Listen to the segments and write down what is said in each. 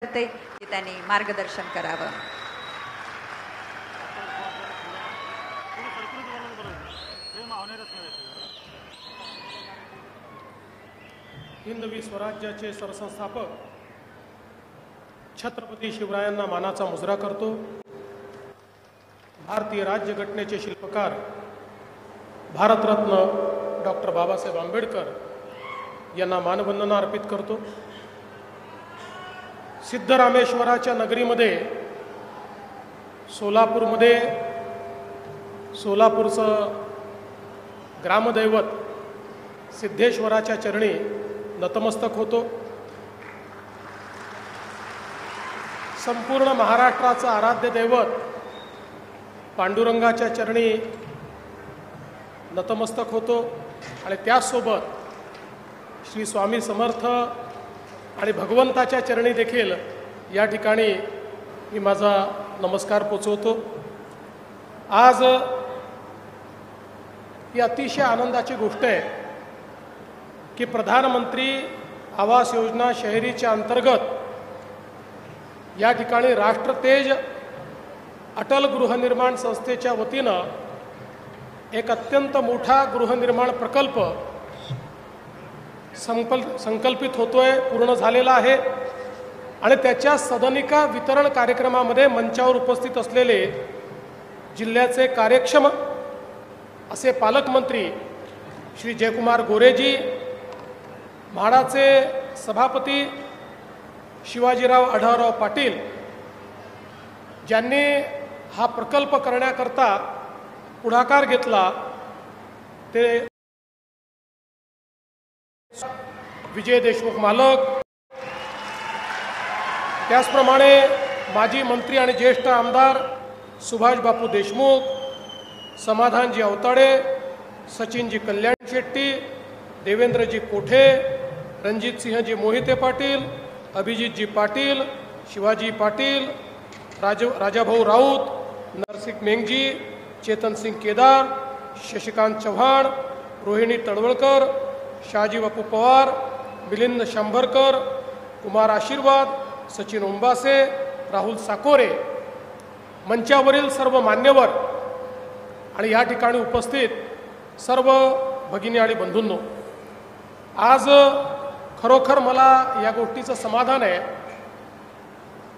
करते की त्यांनी मार्गदर्शन करावं. हिंदवी स्वराज्याचे सरसंस्थापक छत्रपती शिवरायांना मानाचा मुजरा करतो. भारतीय राज्यघटनेचे शिल्पकार भारतरत्न डॉक्टर बाबासाहेब आंबेडकर यांना मानवंदना अर्पित करतो. सिद्धरामेश्वराच्या नगरीमध्ये सोलापूरचं ग्रामदैवत सिद्धेश्वराच्या चरणी नतमस्तक होतो. संपूर्ण महाराष्ट्राचं आराध्य दैवत पांडुरंगाच्या चरणी नतमस्तक होतो आणि त्याचसोबत श्री स्वामी समर्थ आणि भगवंताच्या चरणी देखील या ठिकाणी मी माझा नमस्कार पोचवतो. आज ही अतिशय आनंदाची गोष्ट आहे की प्रधानमंत्री आवास योजना शहरीच्या अंतर्गत या ठिकाणी राष्ट्रतेज अटल गृहनिर्माण संस्थेच्या वतीनं एक अत्यंत मोठा गृहनिर्माण प्रकल्प संकल्पित होतोय, पूर्ण झालेला आहे. आणि त्याच्या सदनिका वितरण कार्यक्रमामध्ये मंचावर उपस्थित असलेले जिल्ह्याचे कार्यक्षम असे पालकमंत्री श्री जयकुमार गोरेजी, म्हाडाचे सभापती शिवाजीराव आढळराव पाटील, ज्यांनी हा प्रकल्प करण्याकरता पुढाकार घेतला, ते विजय देशमुख मालक, त्याचप्रमाणे माजी मंत्री आणि ज्येष्ठ आमदार सुभाष बापू देशमुख, समाधानजी अवताडे, सचिनजी कल्याण शेट्टी, देवेंद्रजी कोठे, रणजितसिंहजी मोहिते पाटील, अभिजितजी पाटील, शिवाजी पाटील, राजाभाऊ राऊत, नरसिंह मेंगजी, चेतनसिंग केदार, शशिकांत चव्हाण, रोहिणी तळवळकर, शहाजी बापू पवार, मिलिंद शंभरकर, कुमार आशीर्वाद, सचिन ओंबासे, राहुल साकोरे, मंचावरील सर्व मान्यवर आणि या ठिकाणी उपस्थित सर्व भगिनी आणि बंधूंनो, आज खरोखर मला या गोष्टीचं समाधान आहे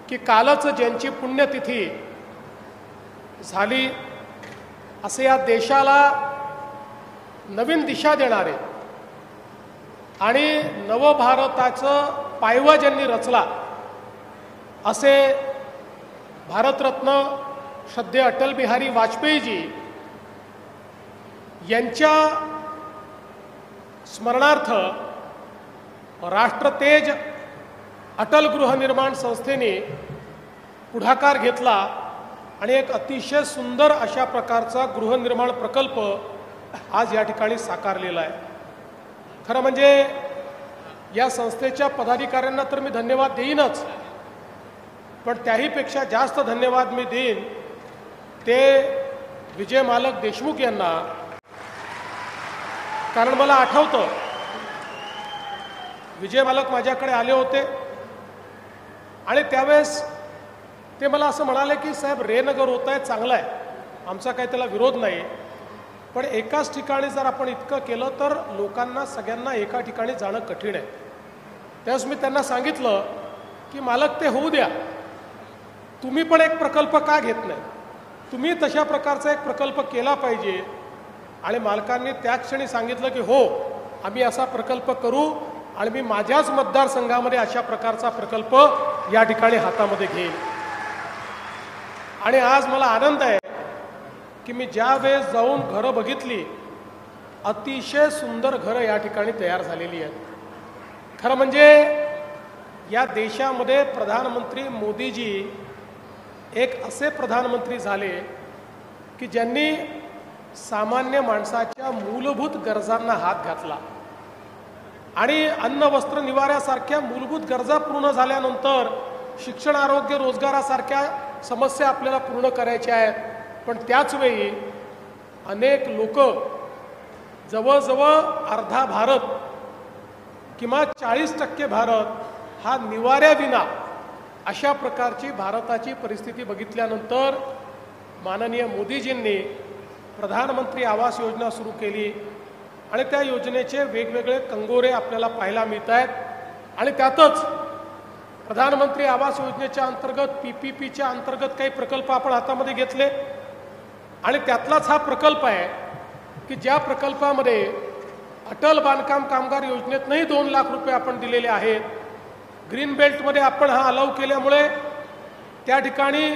की कालच ज्यांची पुण्यतिथी झाली असे या देशाला नवीन दिशा देणारे आणि नवभारताचं पायवा ज्यांनी रचला असे भारतरत्न श्रद्धेय अटल बिहारी वाजपेयीजी यांच्या स्मरणार्थ राष्ट्रतेज अटल गृहनिर्माण संस्थेने पुढाकार घेतला आणि एक अतिशय सुंदर अशा प्रकारचा गृहनिर्माण प्रकल्प आज या ठिकाणी साकारलेला आहे. खरं म्हणजे या संस्थेच्या पदाधिकाऱ्यांना तर मी धन्यवाद देईनच, पण त्याहीपेक्षा जास्त धन्यवाद मी देईन ते विजय मालक देशमुख यांना. कारण मला आठवतं विजय मालक माझ्याकडे आले होते आणि त्यावेळेस ते मला असं म्हणाले की साहेब रेनगर होत आहे, चांगलं आहे, आमचा काही त्याला विरोध नाही, पण एकाच ठिकाणी जर आपण इतकं केलं तर लोकांना सगळ्यांना एका ठिकाणी जाणं कठीण आहे. त्यावेळेस मी त्यांना सांगितलं की मालक ते होऊ द्या, तुम्ही पण एक प्रकल्प का घेत नाही, तुम्ही तशा प्रकारचा एक प्रकल्प केला पाहिजे. आणि मालकांनी त्या क्षणी सांगितलं की हो, आम्ही असा प्रकल्प करू आणि मी माझ्याच मतदारसंघामध्ये अशा प्रकारचा प्रकल्प या ठिकाणी हातामध्ये घेईन. आणि आज मला आनंद आहे की मी ज्या वेळेस जाऊन घरं बघितली, अतिशय सुंदर घरं या ठिकाणी तयार झालेली आहेत. खरं म्हणजे या देशामध्ये प्रधानमंत्री मोदीजी एक असे प्रधानमंत्री झाले की ज्यांनी सामान्य माणसाच्या मूलभूत गरजांना हात घातला आणि अन्न वस्त्र निवाऱ्यासारख्या मूलभूत गरजा पूर्ण झाल्यानंतर शिक्षण, आरोग्य, रोजगारासारख्या समस्या आपल्याला पूर्ण करायच्या आहेत. पण त्याचवेळी अनेक लोक, जवळजवळ अर्धा भारत किंवा 40% भारत हा निवाऱ्याविना अशा प्रकारची भारताची परिस्थिती बघितल्यानंतर माननीय मोदीजींनी प्रधानमंत्री आवास योजना सुरू केली आणि त्या योजनेचे वेगवेगळे कंगोरे आपल्याला पाहायला मिळत आहेत. आणि त्यातच प्रधानमंत्री आवास योजनेच्या अंतर्गत PPPच्या अंतर्गत काही प्रकल्प आपण हातामध्ये घेतले आणि त्यातलाच हा प्रकल्प आहे की ज्या प्रकल्पामध्ये अटल बांधकाम कामगार योजनेतनंही 2 लाख रुपये आपण दिलेले आहेत. ग्रीन बेल्टमध्ये आपण हा अलाव केल्यामुळे त्या ठिकाणी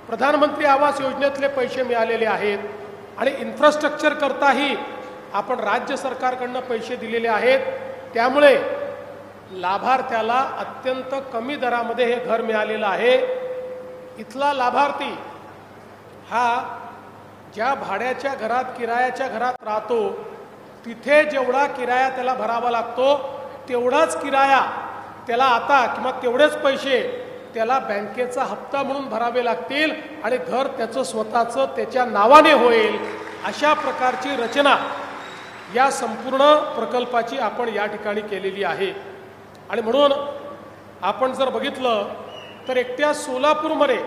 प्रधानमंत्री आवास योजनेतले पैसे मिळालेले आहेत आणि इन्फ्रास्ट्रक्चर करताही आपण राज्य सरकारकडनं पैसे दिलेले आहेत. त्यामुळे लाभार्थ्याला अत्यंत कमी दरामध्ये हे घर मिळालेलं आहे. इथला लाभार्थी हा ज्या भाड्याच्या घरात किरायाच्या घरात राहतो तिथे जेवढा किराया त्याला भरावा लागतो तेवढाच किराया त्याला आता किंवा तेवढेच पैसे त्याला बँकेचा हप्ता म्हणून भरावे लागतील आणि घर त्याचं स्वतःचं त्याच्या नावाने होईल. अशा प्रकारची रचना या संपूर्ण प्रकल्पाची आपण या ठिकाणी केलेली आहे. आणि म्हणून आपण जर बघितलं तर एकट्या सोलापूरमध्ये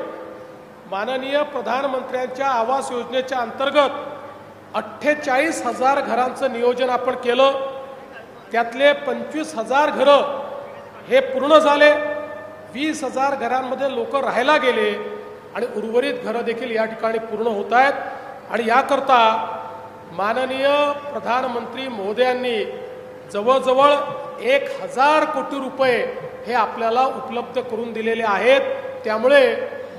माननीय प्रधानमंत्र्यांच्या आवास योजनेच्या अंतर्गत 48,000 घरांचं नियोजन आपण केलं. त्यातले 25,000 घरं हे पूर्ण झाले. 20,000 घरांमध्ये लोक राहायला गेले आणि उर्वरित घरं देखील या ठिकाणी पूर्ण होत आहेत. आणि याकरता माननीय प्रधानमंत्री महोदयांनी जवळजवळ 1,000 कोटी रुपये हे आपल्याला उपलब्ध करून दिलेले आहेत. त्यामुळे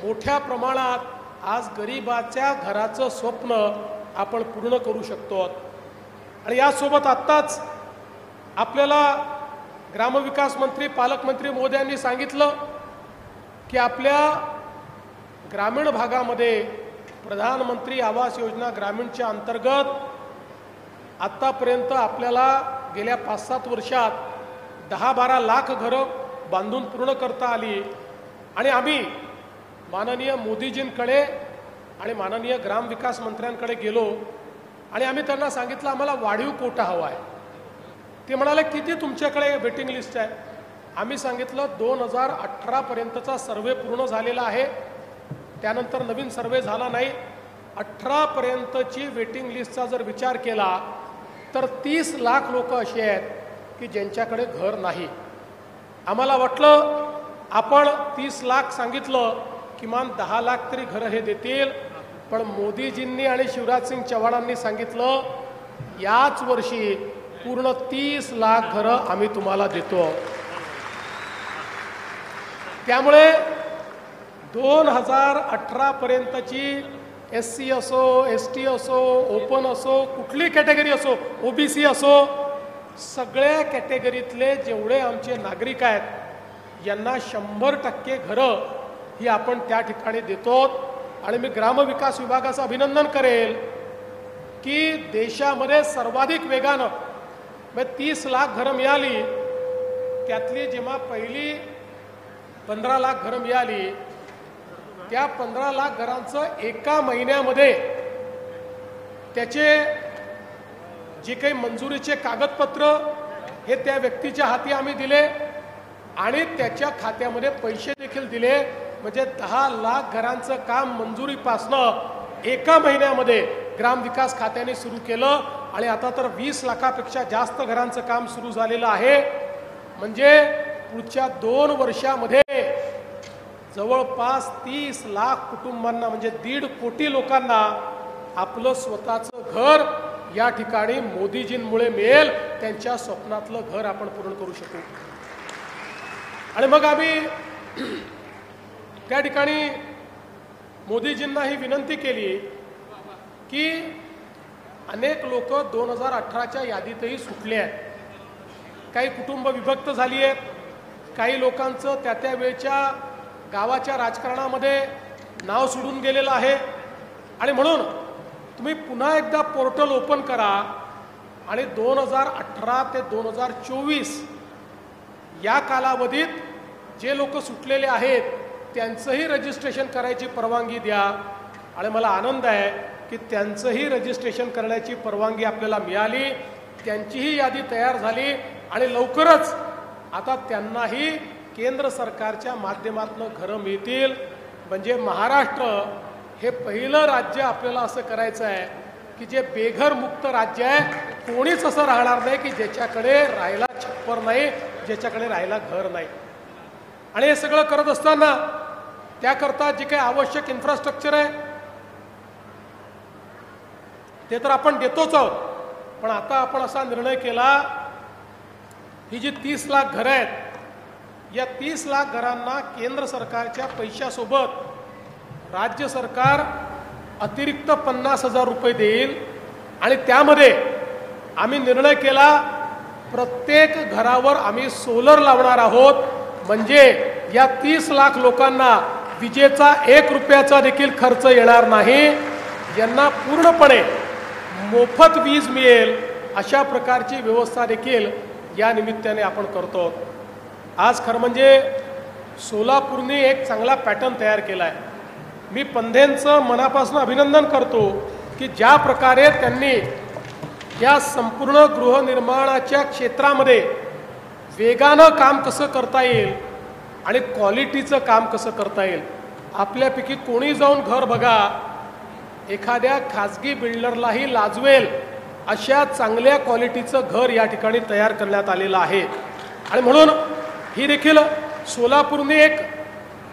मोठ्या प्रमाणात आज गरिबाच्या घराचं स्वप्न आपण पूर्ण करू शकतो. आणि यासोबत आत्ताच आपल्याला ग्रामविकास मंत्री पालकमंत्री महोदयांनी सांगितलं की आपल्या ग्रामीण भागामध्ये प्रधानमंत्री आवास योजना ग्रामीणच्या अंतर्गत आत्तापर्यंत आपल्याला गेल्या 5-7 वर्षात 10-12 लाख घरं बांधून पूर्ण करता आली. आणि आम्ही माननीय मोदीजींकडे आणि माननीय ग्रामविकास मंत्र्यांकडे गेलो आणि आम्ही त्यांना सांगितलं आम्हाला वाढीव कोटा हवा आहे. ते म्हणाले किती तुमच्याकडे वेटिंग लिस्ट आहे. आम्ही सांगितलं 2018 पर्यंतचा सर्वे पूर्ण झालेला आहे. त्यानंतर नवीन सर्वे झाला नाही. 18 पर्यंतची वेटिंग लिस्टचा जर विचार केला तर 30 लाख लोक असे आहेत की ज्यांच्याकडे घर नाही. आम्हाला वाटलं आपण 30 लाख सांगितलं किमान 10 लाख तरी घरं हे देतील. पण मोदीजींनी आणि शिवराज सिंग चौहानांनी सांगितलं याच वर्षी पूर्ण 30 लाख घरं आम्ही तुम्हाला देतो. त्यामुळे 2018 पर्यंतची SC असो ST असो ओपन असो कुठली कॅटेगरी असो OBC असो सगळ्या कॅटेगरीतले जेवढे आमचे नागरिक आहेत यांना 100% घरं ही आपण त्या ठिकाणी देतो. आणि मी ग्रामविकास विभागाचं अभिनंदन करेल की देशामध्ये सर्वाधिक वेगानं 30 लाख घरं मिळाली. त्यातली जेव्हा पहिली 15 लाख घरं मिळाली त्या 15 लाख घरांचं एका महिन्यामध्ये त्याचे जे काही मंजुरीचे कागदपत्र हे त्या व्यक्तीच्या हाती आम्ही दिले आणि त्याच्या खात्यामध्ये पैसे देखील दिले. म्हणजे 10 लाख घरांचं काम मंजुरीपासनं एका महिन्यामध्ये ग्रामविकास खात्याने सुरू केलं. आणि आता तर 20 लाखापेक्षा जास्त घरांचं काम सुरू झालेलं आहे. म्हणजे पुढच्या 2 वर्षामध्ये जवळपास 30 लाख कुटुंबांना म्हणजे 1.5 कोटी लोकांना आपलं स्वतःचं घर या ठिकाणी मोदीजींमुळे मिळेल. त्यांच्या स्वप्नातलं घर आपण पूर्ण करू शकू. आणि मग आम्ही त्या ठिकाणी मोदीजींना ही विनंती केली की अनेक लोक 2018च्या यादीतही सुटले आहेत. काही कुटुंब विभक्त झाली आहेत. काही लोकांचं त्या वेळच्या गावाच्या राजकारणामध्ये नाव सोडून गेलेलं आहे. आणि म्हणून तुम्ही पुन्हा एकदा पोर्टल ओपन करा आणि 2018 ते 2024 या कालावधीत जे लोक सुटलेले आहेत त्यांचंही रजिस्ट्रेशन करायची परवानगी द्या. आणि मला आनंद आहे की त्यांचंही रजिस्ट्रेशन करण्याची परवानगी आपल्याला मिळाली. त्यांचीही यादी तयार झाली आणि लवकरच आता त्यांनाही केंद्र सरकारच्या माध्यमातून घरं मिळतील. म्हणजे महाराष्ट्र हे पहिलं राज्य आपल्याला असं करायचं आहे की जे बेघर मुक्त राज्य आहे. कोणीच असं राहणार नाही की ज्याच्याकडे राहायला छप्पर नाही, ज्याच्याकडे राहायला घर नाही. आणि हे सगळं करत असताना त्याकरता जे काही आवश्यक इन्फ्रास्ट्रक्चर आहे ते तर आपण देतोच आहोत. पण आता आपण असा निर्णय केला, ही जी 30 लाख घरं आहेत, या 30 लाख घरांना केंद्र सरकारच्या पैशासोबत राज्य सरकार अतिरिक्त 50,000 रुपये देईल. आणि त्यामध्ये आम्ही निर्णय केला, प्रत्येक घरावर आम्ही सोलर लावणार आहोत. म्हणजे या 30 लाख लोकांना विजेचा 1 रुपयाचा देखील खर्च येणार नाही. यांना पूर्णपणे मोफत वीज मिळेल अशा प्रकारची व्यवस्था देखील या निमित्ताने आपण करतो. आज खरं म्हणजे सोलापूरने एक चांगला पॅटर्न तयार केला आहे. मी पंधेंचं मनापासून अभिनंदन करतो की ज्या प्रकारे त्यांनी या संपूर्ण गृहनिर्माणाच्या क्षेत्रामध्ये वेगानं काम कसं करता येईल आणि क्वालिटीचं काम कसं करता येईल. आपल्यापैकी कोणी जाऊन घर बघा, एखाद्या खाजगी बिल्डरलाही लाजवेल अशा चांगल्या क्वालिटीचं घर या ठिकाणी तयार करण्यात आलेलं आहे. आणि म्हणून ही देखील सोलापूरने एक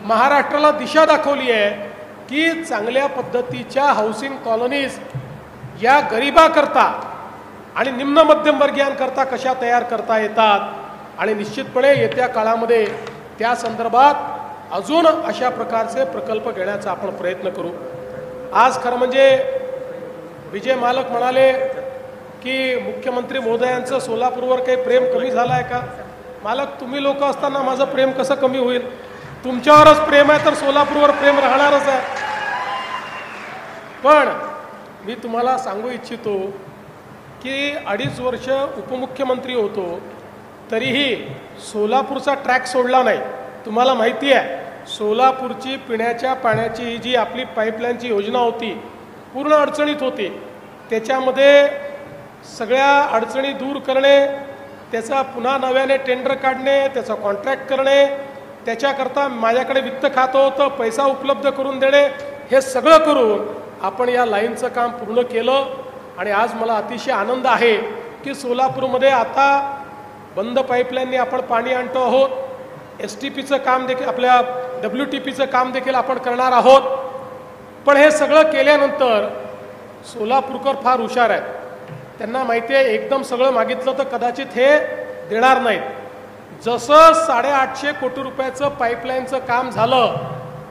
महाराष्ट्राला दिशा दाखवली आहे की चांगल्या पद्धतीच्या हाऊसिंग कॉलनीज या गरिबाकरता आणि निम्न मध्यमवर्गीयांकरता कशा तयार करता येतात. आणि निश्चितपणे येत्या काळामध्ये त्या संदर्भात अजून अशा प्रकारचे प्रकल्प घेण्याचा आपण प्रयत्न करू. आज खरं म्हणजे विजय मालक म्हणाले की मुख्यमंत्री महोदयांचं सोलापूरवर काही प्रेम कमी झालं आहे का. मालक, तुम्ही लोक असताना माझं प्रेम कसं कमी होईल. तुमच्यावरच प्रेम आहे तर सोलापूरवर प्रेम राहणारच आहे. पण मी तुम्हाला सांगू इच्छितो की 2.5 वर्ष उपमुख्यमंत्री होतो तरीही सोलापूरचा ट्रॅक सोडला नाही. तुम्हाला माहिती आहे, सोलापूरची पिण्याच्या पाण्याची ही जी आपली पाईपलाईनची योजना होती पूर्ण अडचणीत होती. त्याच्यामध्ये सगळ्या अडचणी दूर करणे, त्याचा पुन्हा नव्याने टेंडर काढणे, त्याचा कॉन्ट्रॅक्ट करणे, त्याच्याकरता माझ्याकडे वित्त खातं होतं, पैसा उपलब्ध करून देणे, हे सगळं करून आपण या लाईनचं काम पूर्ण केलं. आणि आज मला अतिशय आनंद आहे की सोलापूरमध्ये आता बंद पाईपलाईनने आपण पाणी आणतो आहोत. STPचं काम देखील, आपल्या WTPचं काम देखील आपण करणार आहोत. पण हे सगळं केल्यानंतर सोलापूरकर फार हुशार आहेत. त्यांना माहिती आहे एकदम सगळं मागितलं तर कदाचित हे देणार नाहीत. जसं 850 कोटी रुपयाचं पाईपलाईनचं काम झालं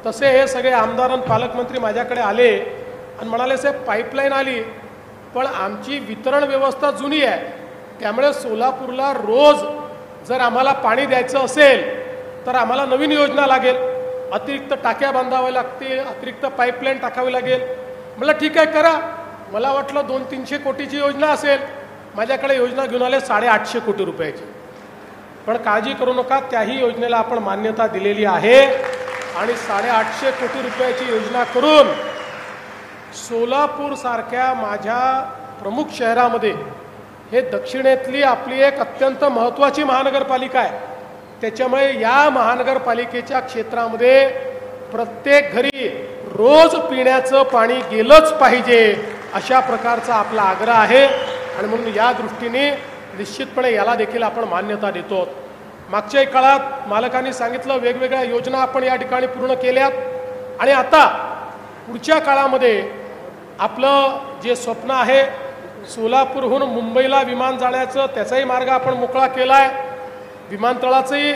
तसे हे सगळे आमदार आणि पालकमंत्री माझ्याकडे आले आणि म्हणाले, साहेब पाईपलाईन आली पण आमची वितरण व्यवस्था जुनी आहे, त्यामुळे सोलापूरला रोज जर आम्हाला पाणी द्यायचं असेल तर आम्हाला नवीन योजना लागेल, अतिरिक्त टाक्या बांधाव्या लागतील, अतिरिक्त पाईपलाईन टाकावी लागेल. म्हटलं ठीक आहे करा. मला वाटलं 200-300 कोटीची योजना असेल. माझ्याकडे योजना घेऊन आले 850 कोटी रुपयाची. पण काळजी करू नका, त्याही योजनेला आपण मान्यता दिलेली आहे. आणि 850 कोटी रुपयाची योजना करून सोलापूरसारख्या माझ्या प्रमुख शहरामध्ये, हे दक्षिणेतली आपली एक अत्यंत महत्त्वाची महानगरपालिका आहे, त्याच्यामुळे या महानगरपालिकेच्या क्षेत्रामध्ये प्रत्येक घरी रोज पिण्याचं पाणी गेलंच पाहिजे अशा प्रकारचा आपला आग्रह आहे. आणि म्हणून या दृष्टीने निश्चितपणे याला देखील आपण मान्यता देतो. मागच्या काळात मालकांनी सांगितलं वेगवेगळ्या योजना आपण या ठिकाणी पूर्ण केल्यात. आणि आता पुढच्या काळामध्ये आपलं जे स्वप्न आहे सोलापूरहून मुंबईला विमान जाण्याचं, त्याचाही मार्ग आपण मोकळा केला आहे. विमानतळाचंही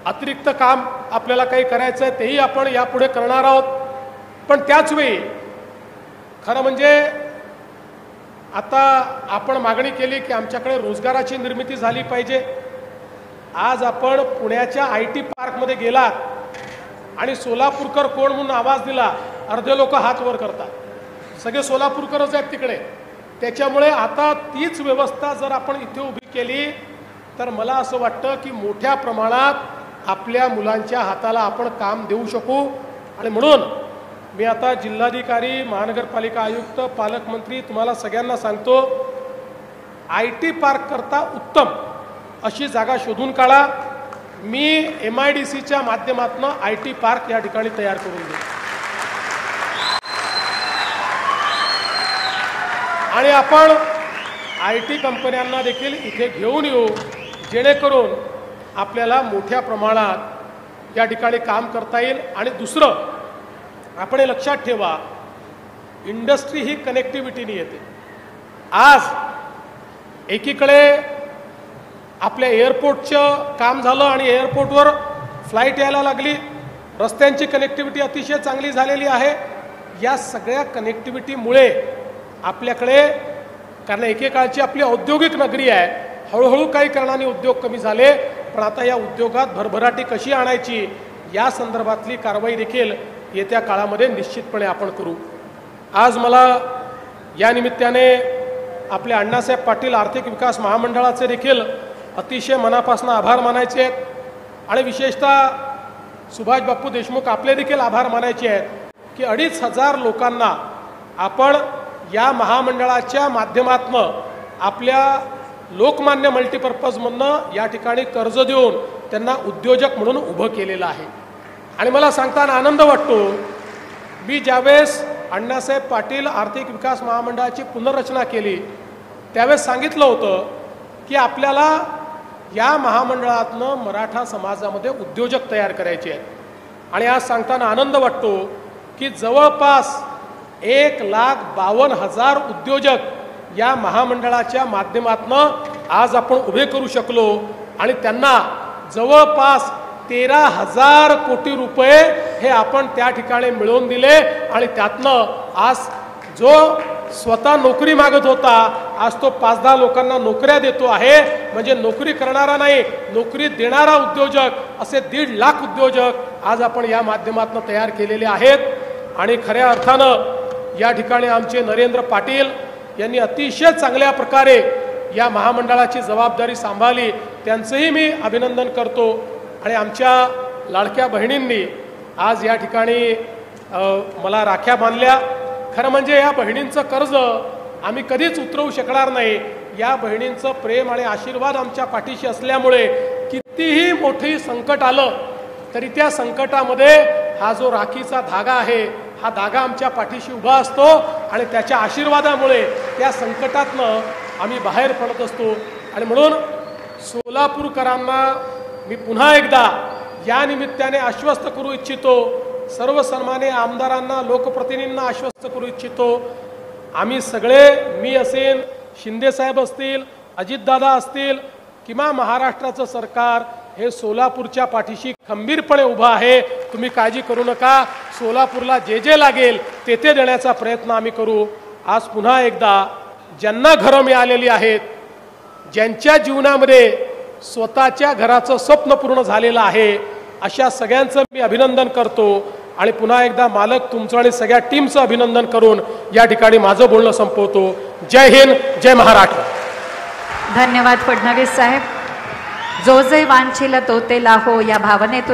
अतिरिक्त काम आपल्याला काही करायचं आहे, तेही आपण यापुढे करणार आहोत. पण त्याचवेळी खरं म्हणजे आता आपण मागणी केली की आमच्याकडे रोजगाराची निर्मिती झाली पाहिजे. आज आपण पुण्याच्या IT पार्कमध्ये गेलात आणि सोलापूरकर कोण म्हणून आवाज दिला, अर्धे लोक हात वर करतात, सगळे सोलापूरकरच आहेत तिकडे. त्याच्यामुळे आता तीच व्यवस्था जर आपण इथे उभी केली तर मला असं वाटतं की मोठ्या प्रमाणात आपल्या मुलांच्या हाताला आपण काम देऊ शकू. आणि म्हणून मी आता जिल्हाधिकारी, महानगरपालिका आयुक्त, पालकमंत्री तुम्हाला सगळ्यांना सांगतो, IT पार्क करता उत्तम अशी जागा शोधून काढा. मी MIDCच्या माध्यमातून IT पार्क या ठिकाणी तयार करून देईन आणि आपण IT कंपन्यांना देखील इथे घेऊन येऊ, जेणेकरून आपल्याला मोठ्या प्रमाणात या ठिकाणी काम करता येईल. आणि दुसरं, आपण हे लक्षात ठेवा, इंडस्ट्री ही कनेक्टिव्हिटीने येते. आज एकीकडे आपल्या एअरपोर्टचं काम झालं आणि एअरपोर्टवर फ्लाईट यायला लागली, रस्त्यांची कनेक्टिव्हिटी अतिशय चांगली झालेली आहे. या सगळ्या कनेक्टिव्हिटीमुळे आपल्याकडे, कारण एकेकाळची आपली औद्योगिक नगरी आहे, हळूहळू काही कारणाने उद्योग कमी झाले, पण आता या उद्योगात भरभराटी कशी आणायची या संदर्भातली कारवाई देखील येत्या काळामध्ये निश्चितपणे आपण करू. आज मला या निमित्ताने आपले अण्णासाहेब पाटील आर्थिक विकास महामंडळाचे देखील अतिशय मनापासून आभार मानायचे आहेत आणि विशेषतः सुभाष बापू देशमुख आपले देखील आभार मानायचे आहेत की 2500 लोकांना आपण या महामंडळाच्या माध्यमातून आपल्या लोकमान्य मल्टीपर्पजमधनं या ठिकाणी कर्ज देऊन त्यांना उद्योजक म्हणून उभं केलेलं आहे. आणि मला सांगताना आनंद वाटतो, मी ज्यावेळेस अण्णासाहेब पाटील आर्थिक विकास महामंडळाची पुनर्रचना केली त्यावेळेस सांगितलं होतं की आपल्याला या महामंडळातनं मराठा समाजामध्ये उद्योजक तयार करायचे आहेत. आणि आज सांगताना आनंद वाटतो की जवळपास 1,52,000 उद्योजक या महामंडळाच्या माध्यमातून आज आपण उभे करू शकलो आणि त्यांना जवळपास 13,000 कोटी रुपये हे आपण त्या ठिकाणी मिळवून दिले. आणि त्यातनं आज जो स्वतः नोकरी मागत होता आज तो 5-10 लोकांना नोकऱ्या देतो आहे. म्हणजे नोकरी करणारा नाही, नोकरी देणारा उद्योजक, असे 1.5 लाख उद्योजक आज आपण या माध्यमातून तयार केलेले आहेत. आणि खऱ्या अर्थानं या ठिकाणी आमचे नरेंद्र पाटील यांनी अतिशय चांगल्या प्रकारे या महामंडळाची जबाबदारी सांभाळली, त्यांचंही मी अभिनंदन करतो. आणि आमच्या लाडक्या बहिणींनी आज या ठिकाणी मला राख्या बांधल्या. खरं म्हणजे या बहिणींचं कर्ज आम्ही कधीच उतरवू शकणार नाही. या बहिणींचं प्रेम आणि आशीर्वाद आमच्या पाठीशी असल्यामुळे कितीही मोठी संकट आलं तरी त्या संकटामध्ये हा जो राखीचा धागा आहे हा धागा आमच्या पाठीशी उभा असतो आणि त्याच्या आशीर्वादामुळे त्या संकटातनं आम्ही बाहेर पडत असतो. आणि म्हणून सोलापूरकरांना मी पुन्हा एकदा या निमित्ताने आश्वस्त करू इच्छितो, सर्व सन्मान्य आमदारांना, लोकप्रतिनिधींना आश्वस्त करू इच्छितो, आम्ही सगळे, मी असेल, शिंदेसाहेब असतील, अजितदादा असतील किंवा महाराष्ट्राचं सरकार हे सोलापूरच्या पाठीशी खंबीरपणे उभा आहे. तुम्ही काळजी करू नका, सोलापूरला जे जे लागेल ते ते देण्याचा प्रयत्न आम्ही करू. आज पुन्हा एकदा ज्यांना घरं मिळालेली आहेत, ज्यांच्या जीवनामध्ये स्वतःच्या घराचं स्वप्न पूर्ण झालेलं आहे, अशा सगळ्यांचं मी अभिनंदन करतो. आणि पुन्हा एकदा मालक तुमचं आणि सगळ्या टीमचं अभिनंदन करून या ठिकाणी माझं बोलणं संपवतो. जय हिंद, जय महाराष्ट्र. धन्यवाद फडणवीस साहेब. जो जे वांछिल तो ते लाहो या भावनेतून